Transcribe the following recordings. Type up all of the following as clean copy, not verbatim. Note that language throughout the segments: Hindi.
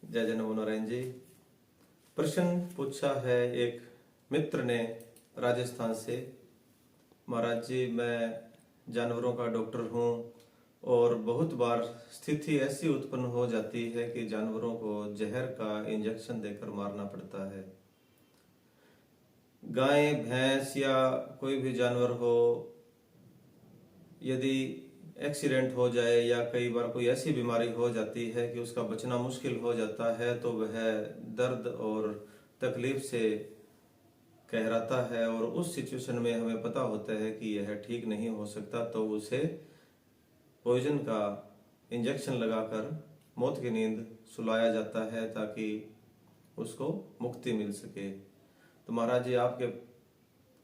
जय जन नारायण जी। प्रश्न पूछा है एक मित्र ने राजस्थान से। महाराज जी, मैं जानवरों का डॉक्टर हूँ और बहुत बार स्थिति ऐसी उत्पन्न हो जाती है कि जानवरों को जहर का इंजेक्शन देकर मारना पड़ता है। गाय, भैंस या कोई भी जानवर हो, यदि एक्सीडेंट हो जाए या कई बार कोई ऐसी बीमारी हो जाती है कि उसका बचना मुश्किल हो जाता है, तो वह दर्द और तकलीफ से कहराता है और उस सिचुएशन में हमें पता होता है कि यह ठीक नहीं हो सकता, तो उसे पॉइजन का इंजेक्शन लगाकर मौत की नींद सुलाया जाता है ताकि उसको मुक्ति मिल सके। तो महाराज जी, आपके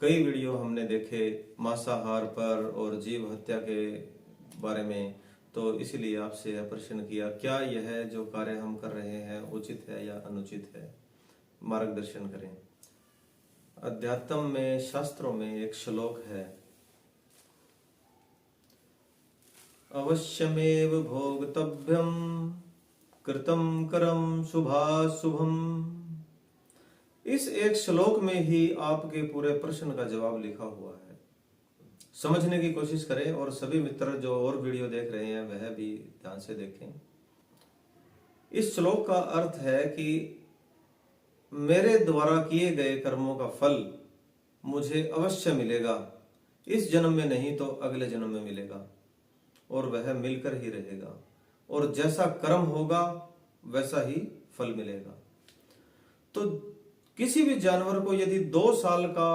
कई वीडियो हमने देखे मांसाहार पर और जीव हत्या के बारे में, तो इसलिए आपसे यह प्रश्न किया, क्या यह जो कार्य हम कर रहे हैं उचित है या अनुचित है? मार्गदर्शन करें। अध्यात्म में, शास्त्रों में एक श्लोक है, अवश्यमेव भोक्तव्यम कृतं करम शुभाशुभम। इस एक श्लोक में ही आपके पूरे प्रश्न का जवाब लिखा हुआ है। समझने की कोशिश करें और सभी मित्र जो और वीडियो देख रहे हैं वह भी ध्यान से देखें। इस श्लोक का अर्थ है कि मेरे द्वारा किए गए कर्मों का फल मुझे अवश्य मिलेगा, इस जन्म में नहीं तो अगले जन्म में मिलेगा, और वह मिलकर ही रहेगा, और जैसा कर्म होगा वैसा ही फल मिलेगा। तो किसी भी जानवर को यदि 2 साल का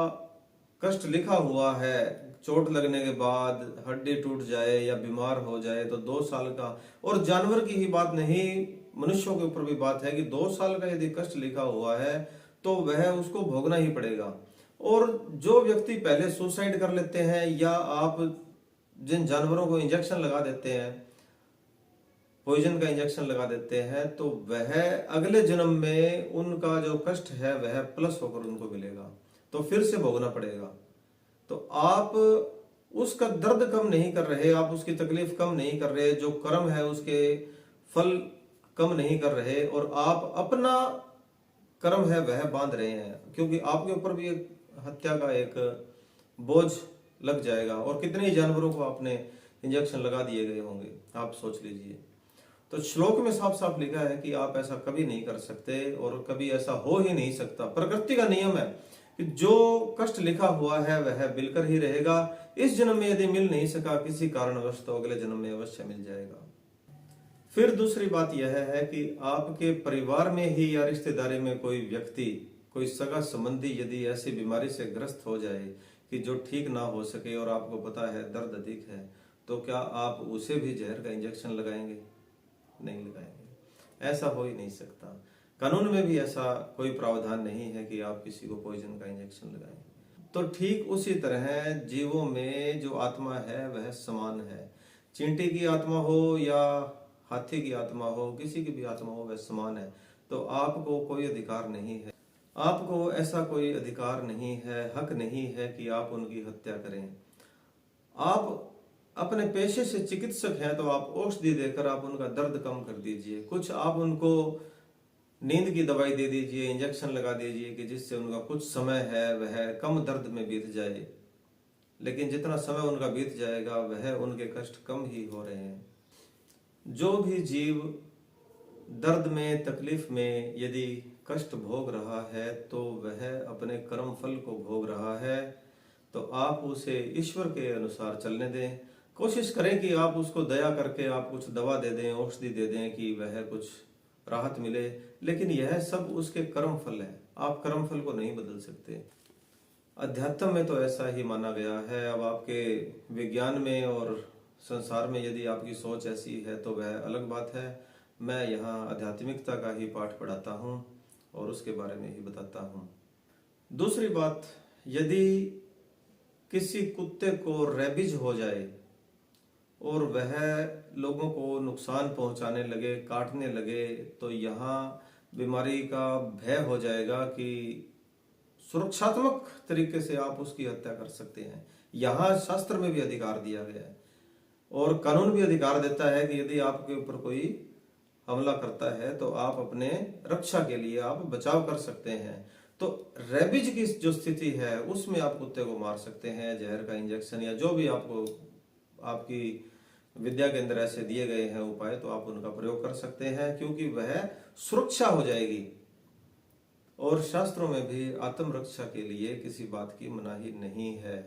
कष्ट लिखा हुआ है, चोट लगने के बाद हड्डी टूट जाए या बीमार हो जाए तो 2 साल का, और जानवर की ही बात नहीं, मनुष्यों के ऊपर भी बात है कि 2 साल का यदि कष्ट लिखा हुआ है तो वह उसको भोगना ही पड़ेगा। और जो व्यक्ति पहले सुसाइड कर लेते हैं या आप जिन जानवरों को इंजेक्शन लगा देते हैं, पॉइजन का इंजेक्शन लगा देते हैं, तो वह अगले जन्म में उनका जो कष्ट है वह प्लस होकर उनको मिलेगा, तो फिर से भोगना पड़ेगा। तो आप उसका दर्द कम नहीं कर रहे, आप उसकी तकलीफ कम नहीं कर रहे, जो कर्म है उसके फल कम नहीं कर रहे, और आप अपना कर्म है वह बांध रहे हैं, क्योंकि आपके ऊपर भी एक हत्या का एक बोझ लग जाएगा। और कितने ही जानवरों को आपने इंजेक्शन लगा दिए गए होंगे, आप सोच लीजिए। तो श्लोक में साफ साफ लिखा है कि आप ऐसा कभी नहीं कर सकते और कभी ऐसा हो ही नहीं सकता। प्रकृति का नियम है कि जो कष्ट लिखा हुआ है वह मिलकर ही रहेगा। इस जन्म में यदि मिल नहीं सका किसी कारणवश, तो अगले जन्म में अवश्य मिल जाएगा। फिर दूसरी बात यह है कि आपके परिवार में ही या रिश्तेदारी में कोई व्यक्ति, कोई सगा संबंधी यदि ऐसी बीमारी से ग्रस्त हो जाए कि जो ठीक ना हो सके और आपको पता है दर्द अधिक है, तो क्या आप उसे भी जहर का इंजेक्शन लगाएंगे? नहीं लगाएंगे। ऐसा हो ही नहीं सकता। कानून में भी ऐसा कोई प्रावधान नहीं है कि आप किसी को पॉइजन का इंजेक्शन लगाएं। तो ठीक उसी तरह जीवों में जो आत्मा है वह समान है। चींटी की आत्मा हो या हाथी की आत्मा हो, किसी की भी आत्मा हो, वह समान है। तो आपको कोई अधिकार नहीं है, आपको ऐसा कोई अधिकार नहीं है, हक नहीं है कि आप उनकी हत्या करें। आप अपने पेशे से चिकित्सक हैं तो आप औषधि देकर आप उनका दर्द कम कर दीजिए। कुछ आप उनको नींद की दवाई दे दीजिए, इंजेक्शन लगा दीजिए कि जिससे उनका कुछ समय है वह कम दर्द में बीत जाए। लेकिन जितना समय उनका बीत जाएगा वह उनके कष्ट कम ही हो रहे हैं। जो भी जीव दर्द में, तकलीफ में यदि कष्ट भोग रहा है तो वह अपने कर्म फल को भोग रहा है। तो आप उसे ईश्वर के अनुसार चलने दें। कोशिश करें कि आप उसको दया करके आप कुछ दवा दे दें, औषधि दे दें कि वह कुछ राहत मिले, लेकिन यह सब उसके कर्म फल है। आप कर्म फल को नहीं बदल सकते। अध्यात्म में तो ऐसा ही माना गया है। अब आपके विज्ञान में और संसार में यदि आपकी सोच ऐसी है तो वह अलग बात है। मैं यहाँ आध्यात्मिकता का ही पाठ पढ़ाता हूँ और उसके बारे में ही बताता हूँ। दूसरी बात, यदि किसी कुत्ते को रेबीज हो जाए और वह लोगों को नुकसान पहुंचाने लगे, काटने लगे, तो यहाँ बीमारी का भय हो जाएगा कि सुरक्षात्मक तरीके से आप उसकी हत्या कर सकते हैं। यहाँ शास्त्र में भी अधिकार दिया गया है और कानून भी अधिकार देता है कि यदि आपके ऊपर कोई हमला करता है तो आप अपने रक्षा के लिए आप बचाव कर सकते हैं। तो रेबीज की जो स्थिति है उसमें आप कुत्ते को मार सकते हैं, जहर का इंजेक्शन या जो भी आपको आपकी विद्या के अंदर ऐसे दिए गए हैं उपाय, तो आप उनका प्रयोग कर सकते हैं, क्योंकि वह सुरक्षा हो जाएगी। और शास्त्रों में भी आत्मरक्षा के लिए किसी बात की मनाही नहीं है।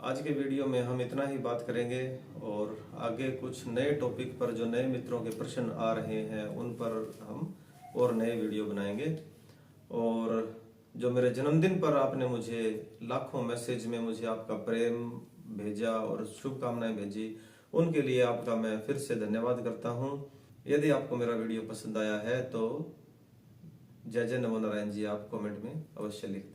आज के वीडियो में हम इतना ही बात करेंगे और आगे कुछ नए टॉपिक पर जो नए मित्रों के प्रश्न आ रहे हैं उन पर हम और नए वीडियो बनाएंगे। और जो मेरे जन्मदिन पर आपने मुझे लाखों मैसेज में मुझे आपका प्रेम भेजा और शुभकामनाएं भेजी, उनके लिए आपका मैं फिर से धन्यवाद करता हूं। यदि आपको मेरा वीडियो पसंद आया है तो जय जय नमो नारायण जी आप कमेंट में अवश्य लिख दें।